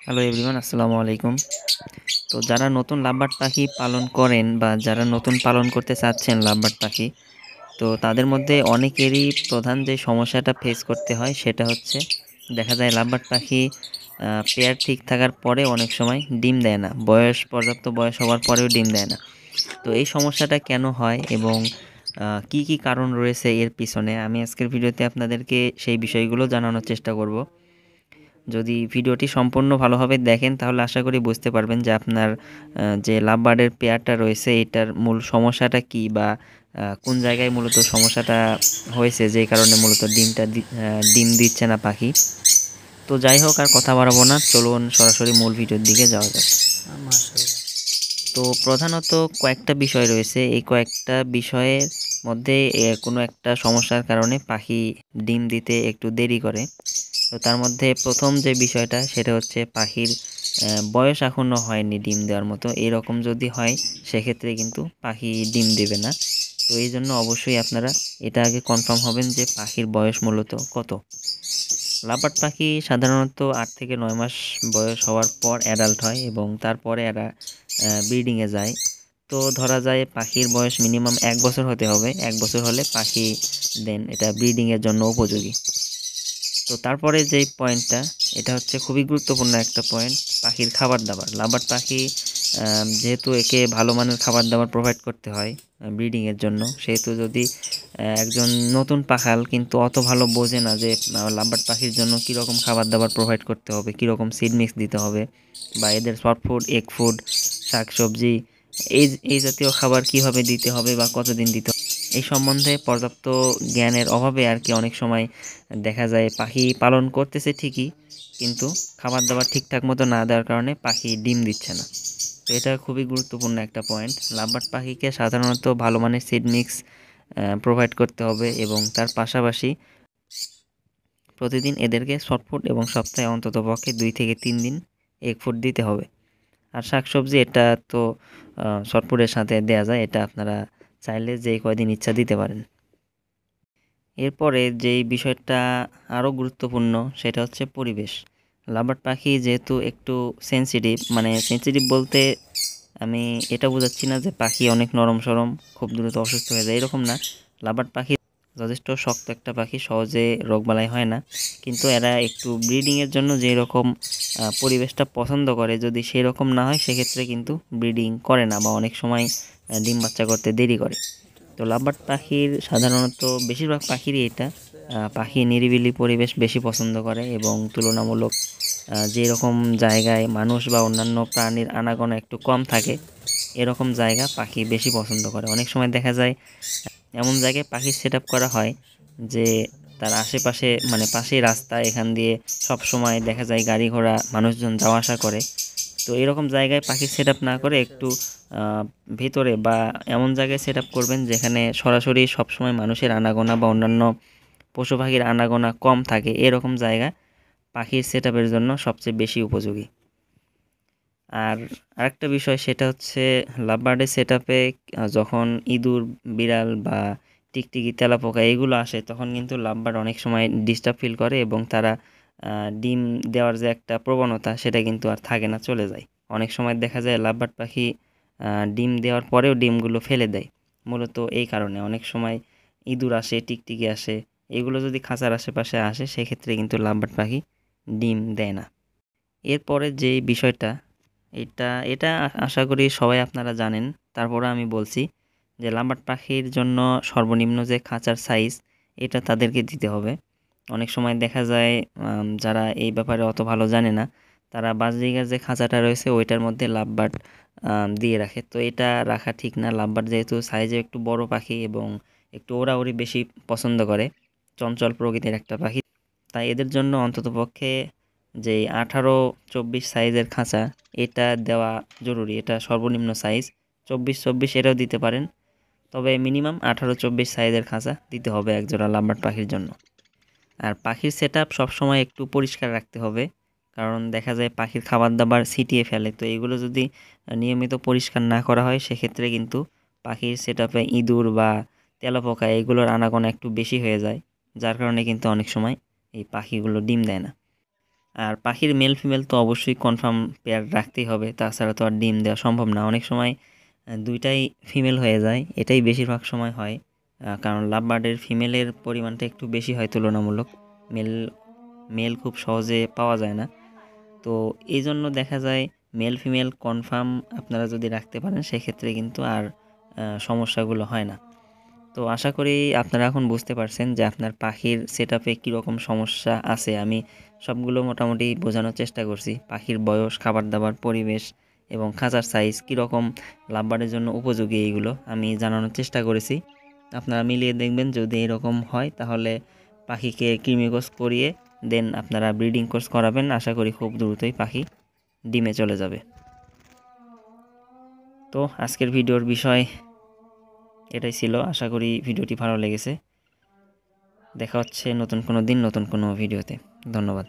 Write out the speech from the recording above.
Hello everyone, আসসালামু আলাইকুম। তো যারা নতুন লাভবার্ড পাখি পালন করেন বা যারা নতুন পালন করতে চাচ্ছেন লাভবার্ড পাখি, তো তাদের মধ্যে অনেকেরই প্রধান যে সমস্যাটা ফেস করতে হয় সেটা হচ্ছে দেখা যায় লাভবার্ড পাখি পেয়ার ঠিক থাকার পরে অনেক সময় ডিম দেয় না, পর্যাপ্ত বয়স হওয়ার পরেও ডিম দেয় না। তো এই সমস্যাটা কেন হয় এবং কি কি কারণ রয়েছে এর পিছনে, আমি আজকের ভিডিওতে আপনাদেরকে সেই বিষয়গুলো জানানোর চেষ্টা করব। যদি ভিডিওটি সম্পূর্ণ ভালোভাবে দেখেন তাহলে আশা করি বুঝতে পারবেন যে আপনার যে লাভবার্ডের পেয়ারটা রয়েছে এটার মূল সমস্যাটা কি, বা কোন জায়গায় মূলত সমস্যাটা হয়েছে যেই কারণে মূলত ডিম দিচ্ছে না পাখি। তো যাই হোক, আর কথা বাড়াবো না, চলুন সরাসরি মূল ভিডিওর দিকে যাওয়া যাক। তো প্রধানত কয়েকটা বিষয় রয়েছে, এই কয়েকটা বিষয়ের মধ্যে কোনো একটা সমস্যার কারণে পাখি ডিম দিতে একটু দেরি করে। তো তার মধ্যে প্রথম যে বিষয়টা সেটা হচ্ছে পাখির বয়স এখনও হয়নি ডিম দেওয়ার মতো। এরকম যদি হয় সেক্ষেত্রে কিন্তু পাখি ডিম দেবে না। তো এই জন্য অবশ্যই আপনারা এটা আগে কনফার্ম হবেন যে পাখির বয়স মূলত কত। লাভবার্ড পাখি সাধারণত 8 থেকে 9 মাস বয়স হওয়ার পর অ্যাডাল্ট হয় এবং তারপরে এরা ব্রিডিংয়ে যায়। তো ধরা যায় পাখির বয়স মিনিমাম 1 বছর হতে হবে, 1 বছর হলে পাখি দেন এটা ব্রিডিংয়ের জন্য উপযোগী। তো তারপরে যেই পয়েন্টটা, এটা হচ্ছে খুবই গুরুত্বপূর্ণ একটা পয়েন্ট, পাখির খাবার দাবার। লাভবার্ড পাখি যেহেতু একে ভালো মানের খাবার দাবার প্রোভাইড করতে হয় ব্রিডিংয়ের জন্য, সেহেতু যদি একজন নতুন পাখাল কিন্তু অত ভালো বোঝে না যে লাভবার্ড পাখির জন্য কীরকম খাবার দাবার প্রোভাইড করতে হবে, কীরকম সিড মিক্স দিতে হবে, বা এদের সফট ফুড, এগ ফুড, শাকসবজি, এই এই জাতীয় খাবার কিভাবে দিতে হবে বা কতদিন দিতে হবে, এই সম্বন্ধে পর্যাপ্ত জ্ঞানের অভাবে আর কি অনেক সময় দেখা যায় পাখি পালন করতেছে ঠিকই, কিন্তু খাবার দাবার ঠিকঠাক মতো না দেওয়ার কারণে পাখি ডিম দিচ্ছে না। তো এটা খুবই গুরুত্বপূর্ণ একটা পয়েন্ট। লাভবার্ড পাখিকে সাধারণত ভালো মানের সিড মিক্স প্রোভাইড করতে হবে এবং তার পাশাপাশি প্রতিদিন এদেরকে সফট ফুড এবং সপ্তাহে অন্ততপক্ষে 2 থেকে 3 দিন এগ ফুড দিতে হবে। আর শাকসবজি এটা তো সফট ফুডের সাথে দেওয়া যায়, এটা আপনারা চাইলে যেই কয়দিন ইচ্ছা দিতে পারেন। এরপরে যেই বিষয়টা আরও গুরুত্বপূর্ণ সেটা হচ্ছে পরিবেশ। লাভবার্ড পাখি যেহেতু একটু সেনসিটিভ, মানে সেনসিটিভ বলতে আমি এটা বোঝাচ্ছি না যে পাখি অনেক নরম সরম, খুব দ্রুত অসুস্থ হয়ে যায়, এরকম না। লাভবার্ড পাখি যথেষ্ট শক্ত একটা পাখি, সহজে রোগবালাই হয় না, কিন্তু এরা একটু ব্রিডিংয়ের জন্য যেই রকম পরিবেশটা পছন্দ করে, যদি সেই রকম না হয় সেক্ষেত্রে কিন্তু ব্রিডিং করে না বা অনেক সময় ডিম বাচ্চা করতে দেরি করে। তো লাভবার্ড পাখির সাধারণত বেশিরভাগ পাখিরই এটা, পাখি নিরিবিলি পরিবেশ বেশি পছন্দ করে এবং তুলনামূলক যেরকম জায়গায় মানুষ বা অন্যান্য প্রাণীর আনাগোনা একটু কম থাকে এরকম জায়গা পাখি বেশি পছন্দ করে। অনেক সময় দেখা যায় এমন জায়গায় পাখি সেট আপ করা হয় যে তার আশেপাশে, মানে পাশেই রাস্তা, এখান দিয়ে সব সময় দেখা যায় গাড়ি ঘোড়া মানুষজন যাওয়া আসা করে। তো এরকম জায়গায় পাখি সেট আপ না করে একটু ভেতরে বা এমন জায়গায় সেট আপ করবেন যেখানে সরাসরি সবসময় মানুষের আনাগোনা বা অন্যান্য পশু পাখির আনাগোনা কম থাকে, এরকম জায়গা পাখির সেট আপের জন্য সবচেয়ে বেশি উপযোগী। আর আরেকটা বিষয় সেটা হচ্ছে লাভবার্ডের সেট আপে যখন ইঁদুর, বিড়াল বা টিকটিকি, তেলাপোকা এগুলো আসে তখন কিন্তু লাভবার্ড অনেক সময় ডিস্টার্ব ফিল করে এবং তারা ডিম দেওয়ার যে একটা প্রবণতা সেটা কিন্তু আর থাকে না, চলে যায়। অনেক সময় দেখা যায় লাভবার্ড পাখি ডিম দেওয়ার পরেও ডিমগুলো ফেলে দেয়, মূলত এই কারণে। অনেক সময় ইঁদুর আসে, টিকটিকি আসে, এগুলো যদি খাঁচার আশেপাশে আসে সেক্ষেত্রে কিন্তু লাভবার্ড পাখি ডিম দেয় না। এরপরে যেই বিষয়টা, এটা এটা আশা করি সবাই আপনারা জানেন, তারপরে আমি বলছি যে লাভবার্ড পাখির জন্য সর্বনিম্ন যে খাঁচার সাইজ এটা তাদেরকে দিতে হবে। অনেক সময় দেখা যায় যারা এই ব্যাপারে অত ভালো জানে না, তারা বাজরিগার যে খাঁচাটা রয়েছে ওইটার মধ্যে লাভবার্ড দিয়ে রাখে। তো এটা রাখা ঠিক না। লাভবার্ড যেহেতু সাইজে একটু বড় পাখি এবং একটু ওড়াউড়ি বেশি পছন্দ করে, চঞ্চল প্রকৃতির একটা পাখি, তাই এদের জন্য অন্ততপক্ষে যে 18-24 সাইজের খাঁচা এটা দেওয়া জরুরি। এটা সর্বনিম্ন সাইজ। 24-24 এটাও দিতে পারেন, তবে মিনিমাম 18-24 সাইজের খাঁচা দিতে হবে একজোড়া লাভবার্ড পাখির জন্য। আর পাখির সেট আপ সবসময় একটু পরিষ্কার রাখতে হবে, কারণ দেখা যায় পাখির খাবার দাবার ছিটিয়ে ফেলে। তো এগুলো যদি নিয়মিত পরিষ্কার না করা হয় সেক্ষেত্রে কিন্তু পাখির সেট আপে ইঁদুর বা তেলাপোকা এগুলোর আনাগোনা একটু বেশি হয়ে যায়, যার কারণে কিন্তু অনেক সময় এই পাখিগুলো ডিম দেয় না। আর পাখির মেল ফিমেল তো অবশ্যই কনফার্ম পেয়ার রাখতেই হবে, তাছাড়া তো আর ডিম দেওয়া সম্ভব না। অনেক সময় দুইটাই ফিমেল হয়ে যায়, এটাই বেশিরভাগ সময় হয়, কারণ লাভবার্ডের ফিমেলের পরিমাণটা একটু বেশি হয় তুলনামূলক, মেল মেল খুব সহজে পাওয়া যায় না। তো এই জন্য দেখা যায় মেল ফিমেল কনফার্ম আপনারা যদি রাখতে পারেন সেক্ষেত্রে কিন্তু আর সমস্যাগুলো হয় না। তো আশা করি আপনারা এখন বুঝতে পারছেন যে আপনার পাখির সেটআপে কীরকম সমস্যা আছে। আমি সবগুলো মোটামুটি বোঝানোর চেষ্টা করছি। পাখির বয়স, খাবার দাবার, পরিবেশ এবং খাঁচার সাইজ কীরকম লাভবার্ডের জন্য উপযোগী এইগুলো আমি জানানোর চেষ্টা করেছি। আপনারা মিলিয়ে দেখবেন, যদি এরকম হয় তাহলে পাখিকে কৃমি কোর্স করিয়ে দেন আপনারা ব্রিডিং কোর্স করাবেন। আশা করি খুব দ্রুতই পাখি ডিমে চলে যাবে। তো আজকের ভিডিওর বিষয় এটাই ছিল। আশা করি ভিডিওটি ভালো লেগেছে। দেখা হচ্ছে নতুন কোনো দিন নতুন কোনো ভিডিওতে। ধন্যবাদ।